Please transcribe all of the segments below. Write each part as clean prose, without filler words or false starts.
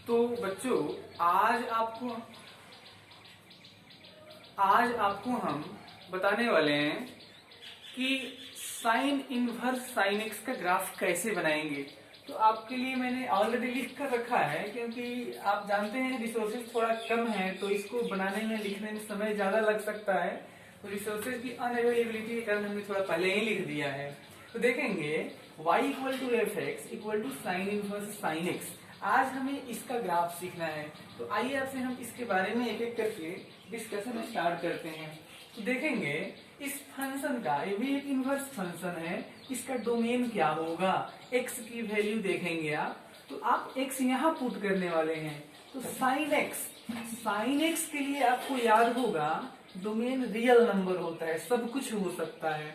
तो बच्चों आज आपको हम बताने वाले हैं कि साइन इनवर्स साइन एक्स का ग्राफ कैसे बनाएंगे। तो आपके लिए मैंने ऑलरेडी लिख कर रखा है, क्योंकि आप जानते हैं रिसोर्सेज थोड़ा कम है, तो इसको बनाने में लिखने में समय ज्यादा लग सकता है। तो रिसोर्सेज की अनअवेलेबिलिटी के कारण हमने थोड़ा पहले ही लिख दिया है। तो देखेंगे y equal to f x equal to sine inverse sine x. आज हमें इसका ग्राफ सीखना है। तो आइए आपसे हम इसके बारे में एक एक करके डिस्कशन स्टार्ट करते हैं। तो देखेंगे इस फंक्शन का, ये भी एक इनवर्स फंक्शन है, इसका डोमेन क्या होगा, x की वैल्यू देखेंगे आप। तो आप x यहाँ पुट करने वाले हैं। तो साइन एक्स के लिए आपको याद होगा डोमेन रियल नंबर होता है, सब कुछ हो सकता है।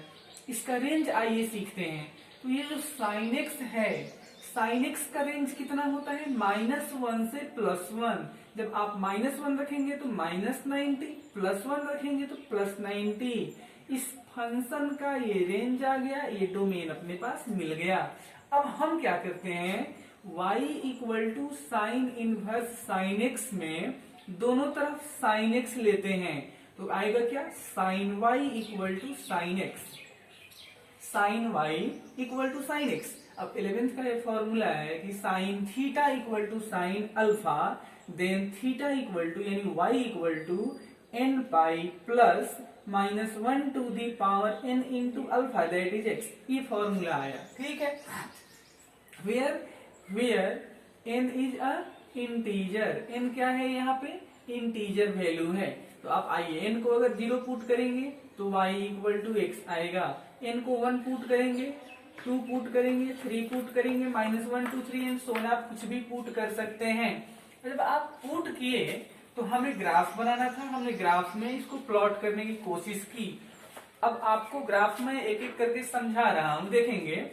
इसका रेंज आइए सीखते हैं। तो ये जो साइन एक्स है, साइन एक्स का रेंज कितना होता है, -1 से +1। जब आप -1 रखेंगे तो -90, +1 रखेंगे तो +90। इस फंक्शन का ये रेंज आ गया, ये डोमेन अपने पास मिल गया। अब हम क्या करते हैं, y equal to sine inverse sine x में दोनों तरफ साइन एक्स लेते हैं। तो आएगा क्या, sine y equal to sine x, sine y equal to sine x. अब 11th का ये फॉर्मूला है कि sine theta equal to sine alpha, then theta equal to यानी y equal to n pi plus -1 to the power n into alpha, that is x। ये formula आया, ठीक है। Where n is a integer, n क्या है यहाँ पे, integer value है। तो आप आइए n को अगर 0 पुट करेंगे तो y इक्वल टू एक्स आएगा, n को 1 पुट करेंगे, 2 पुट करेंगे, 3 पुट करेंगे, -1 2 3 एंड सो ऑन, आप कुछ भी पुट कर सकते हैं। जब आप पुट किए तो हमें ग्राफ बनाना था, हमने ग्राफ में इसको प्लॉट करने की कोशिश की। अब आपको ग्राफ में एक एक करके समझा रहा हूं। देखेंगे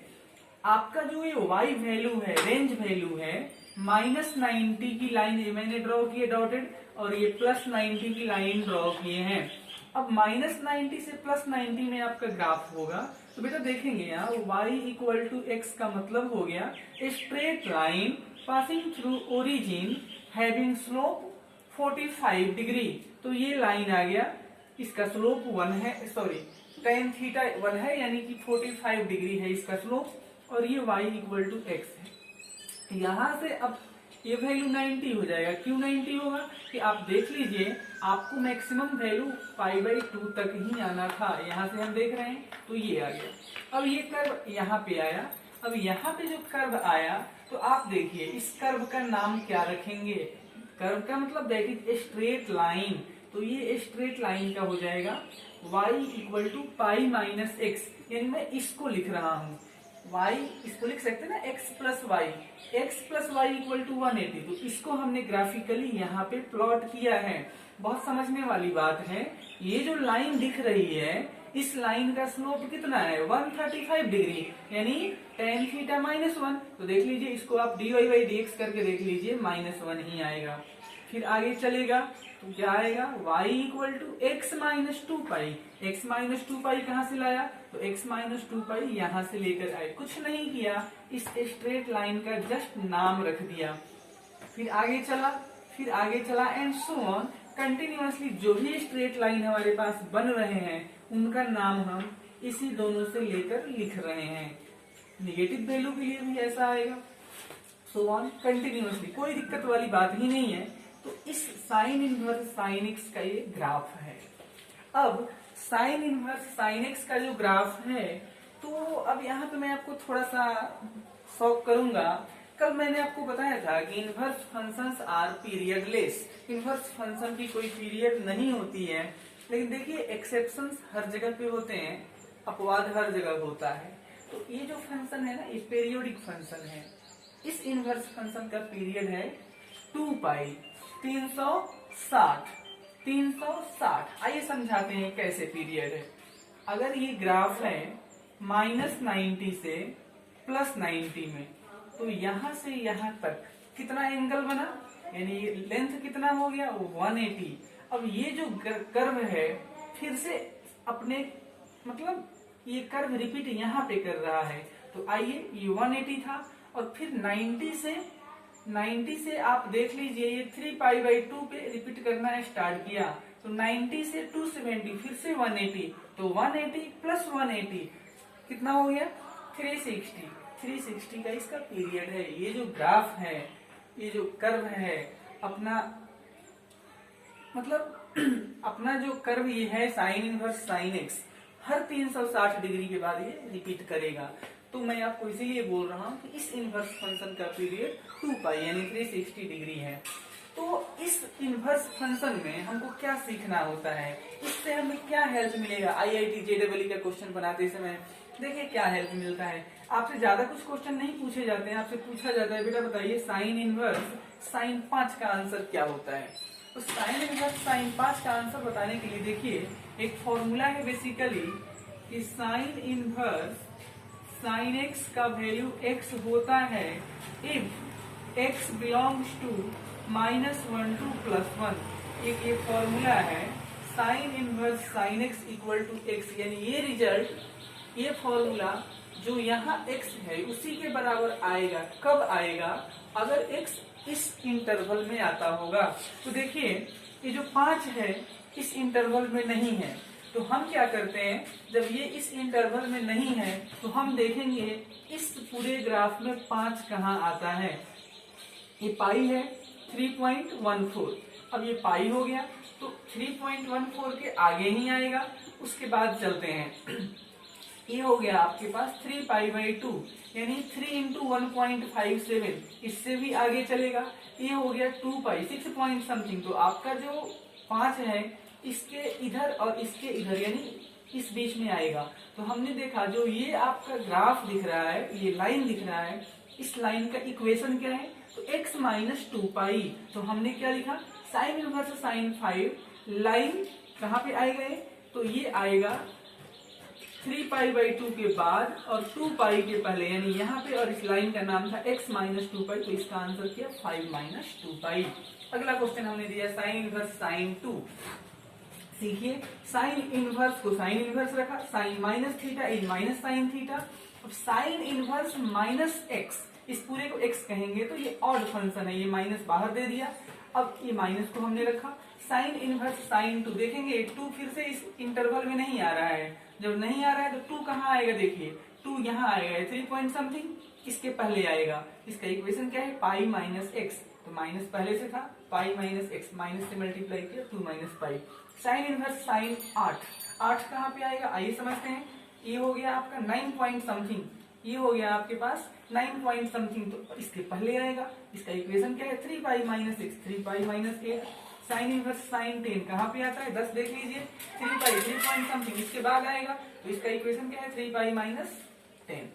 आपका जो ये y वैल्यू है, रेंज वैल्यू है, -90 की लाइन ये मैंने ड्रॉ की है डॉटेड, और ये +90 की लाइन ड्रॉ किए हैं। अब -90 से +90 में आपका ग्राफ होगा। तो बेटा देखेंगे यहाँ y इक्वल टू एक्स का मतलब हो गया straight line passing through origin having slope 45 degree. तो ये लाइन आ गया, इसका स्लोप 1 है, सॉरी tan थीटा 1 है, यानी कि 45 डिग्री है इसका स्लोप, और ये y इक्वल टू एक्स है। यहां से अब ये वैल्यू 90 हो जाएगा। क्यों 90 होगा कि आप देख लीजिए आपको मैक्सिमम वैल्यू π/2 तक ही आना था, यहाँ से हम देख रहे हैं तो ये आ गया। अब ये कर्व यहाँ पे आया। अब यहाँ पे जो कर्व आया तो आप देखिए इस कर्व का नाम क्या रखेंगे, कर्व का मतलब दैट इज स्ट्रेट लाइन। तो ये स्ट्रेट लाइन का हो जाएगा y इक्वल टू π-x, यानी मैं इसको लिख रहा हूँ y, इसको लिख सकते हैं ना x plus y equal to 180। तो इसको हमने ग्राफिकली यहाँ पे प्लॉट किया है। बहुत समझने वाली बात है, ये जो लाइन दिख रही है इस लाइन का स्लोप कितना है, 135 डिग्री, यानी tan थीटा -1। तो देख लीजिए इसको आप dy/dx करके देख लीजिए, -1 ही आएगा। फिर आगे चलेगा तो क्या आएगा, y equal to x -2 pi. x -2 pi कहाँ से लाया, तो x -2 पाई यहाँ से लेकर आए, कुछ नहीं किया, इस स्ट्रेट लाइन का जस्ट नाम रख दिया। फिर आगे चला एंड सो ऑन कंटिन्यूअसली। जो भी स्ट्रेट लाइन हमारे पास बन रहे हैं उनका नाम हम इसी दोनों से लेकर लिख रहे हैं। निगेटिव वैल्यू के लिए भी ऐसा आएगा, सो ऑन कंटिन्यूअसली, कोई दिक्कत वाली बात ही नहीं है। तो इस साइन इनवर्स साइन एक्स का ये ग्राफ है। अब साइन इनवर्स साइन एक्स का जो ग्राफ है, तो अब यहाँ पे मैं आपको थोड़ा सा शॉक करूंगा। कल मैंने आपको बताया था कि inverse functions are periodless, inverse function की कोई पीरियड नहीं होती है। लेकिन देखिए एक्सेप्शंस हर जगह पे होते हैं, अपवाद हर जगह होता है। तो ये जो फंक्शन है ना, ये पीरियोडिक फंक्शन है। इस इनवर्स फंक्शन का पीरियड है 2 पाई 360। आइए समझाते हैं कैसे पीरियड है। अगर ये ग्राफ है -90 से +90 में, तो यहां से यहां तक कितना एंगल बना, यानी लेंथ कितना हो गया, 180। अब ये जो कर्व है फिर से अपने मतलब ये कर्व रिपीट यहाँ पे कर रहा है। तो आइए ये 180 था और फिर 90 से 90 से आप देख लीजिए ये 3π/2 पे रिपीट करना स्टार्ट किया, तो 90 से 270 फिर से 180, तो 180 प्लस 180 कितना हो गया 360। 360 का इसका पीरियड है। ये जो ग्राफ है, ये जो कर्व है अपना, मतलब अपना जो कर्व ये है साइन इनवर्स साइन एक्स, हर 360 डिग्री के बाद ये रिपीट करेगा। तो मैं आपको इसीलिए बोल रहा हूँ कि इस इनवर्स फंक्शन का पीरियड 2π यानी 360 डिग्री है। तो इस इनवर्स फंक्शन में हमको क्या सीखना होता है, इससे हमें क्या हेल्प मिलेगा। IIT JEE का क्वेश्चन बनाते समय देखिए क्या हेल्प मिलता है। आपसे ज्यादा कुछ क्वेश्चन नहीं पूछे जाते हैं, आपसे पूछा जाता है बेटा बताइए साइन इनवर्स साइन 5 का आंसर क्या होता है। तो साइन इनवर्स साइन 5 का आंसर बताने के लिए देखिए एक फॉर्मूला है बेसिकली कि साइन इनवर्स साइन एक्स का वैल्यू एक्स होता है if x belongs to -1 to +1। एक ये फॉर्मूला है sine inverse sine x equal to x, यानी ये रिजल्ट, ये फॉर्मूला जो यहाँ x है उसी के बराबर आएगा। कब आएगा, अगर x इस इंटरवल में आता होगा। तो देखिए ये जो 5 है इस इंटरवल में नहीं है, तो हम क्या करते हैं, जब ये इस इंटरवल में नहीं है तो हम देखेंगे इस पूरे ग्राफ में 5 कहाँ आता है। ये पाई है 3.14, अब ये पाई हो गया तो 3.14 के आगे ही आएगा। उसके बाद चलते हैं, ये हो गया आपके पास 3π/2 यानी 3 × 1.57, इससे भी आगे चलेगा। ये हो गया 2π 6 पॉइंट समथिंग। तो आपका जो 5 है इसके इधर और इसके इधर यानी इस बीच में आएगा। तो हमने देखा जो ये आपका ग्राफ दिख रहा है, ये लाइन दिख रहा है, इस लाइन का इक्वेशन क्या है, तो x - 2π। तो हमने क्या लिखा, साइन इनवर्स साइन 5 लाइन कहाँ पे आएगा ये, तो ये आएगा 3π/2 के बाद और 2π के पहले, यानी यहाँ पे, और इस लाइन का नाम था x - 2π। तो इसका आंसर किया 5 - 2π। अगला क्वेश्चन हमने दिया साइन इनवर्स साइन 2। सीखिए साइन इनवर्स को साइन इनवर्स रखा, sine -θ is minus sine theta. अब साइन इनवर्स -x, इस पूरे को x कहेंगे तो ये ऑड फंक्शन है, ये माइनस बाहर दे दिया। अब ये माइनस को हमने रखा, साइन इनवर्स साइन 2, देखेंगे 2 फिर से इस इंटरवल में नहीं आ रहा है। जब नहीं आ रहा है तो 2 कहाँ आएगा, देखिए 2 यहाँ आएगा, 3 पॉइंट समथिंग इसके पहले आएगा। इसका इक्वेशन क्या है, पाई - x, तो माइनस पहले से था, पाई - x, माइनस से मल्टीप्लाई किया 2 - पाई। साइन इनवर्स साइन 8 कहाँ पे आएगा, आइए समझते हैं। ये हो गया आपका 9 पॉइंट समथिंग, ये हो गया आपके पास 9 पॉइंट समथिंग, तो इसके पहले आएगा। इसका इक्वेशन क्या है, 3π - 6, 3π - 8। साइन इनवर्स साइन 10 कहाँ पे आता है, 10 देख लीजिए, 3π 3 पॉइंट समथिंग इसके बाद आएगा। तो इसका इक्वेशन क्या है, 3π - 10।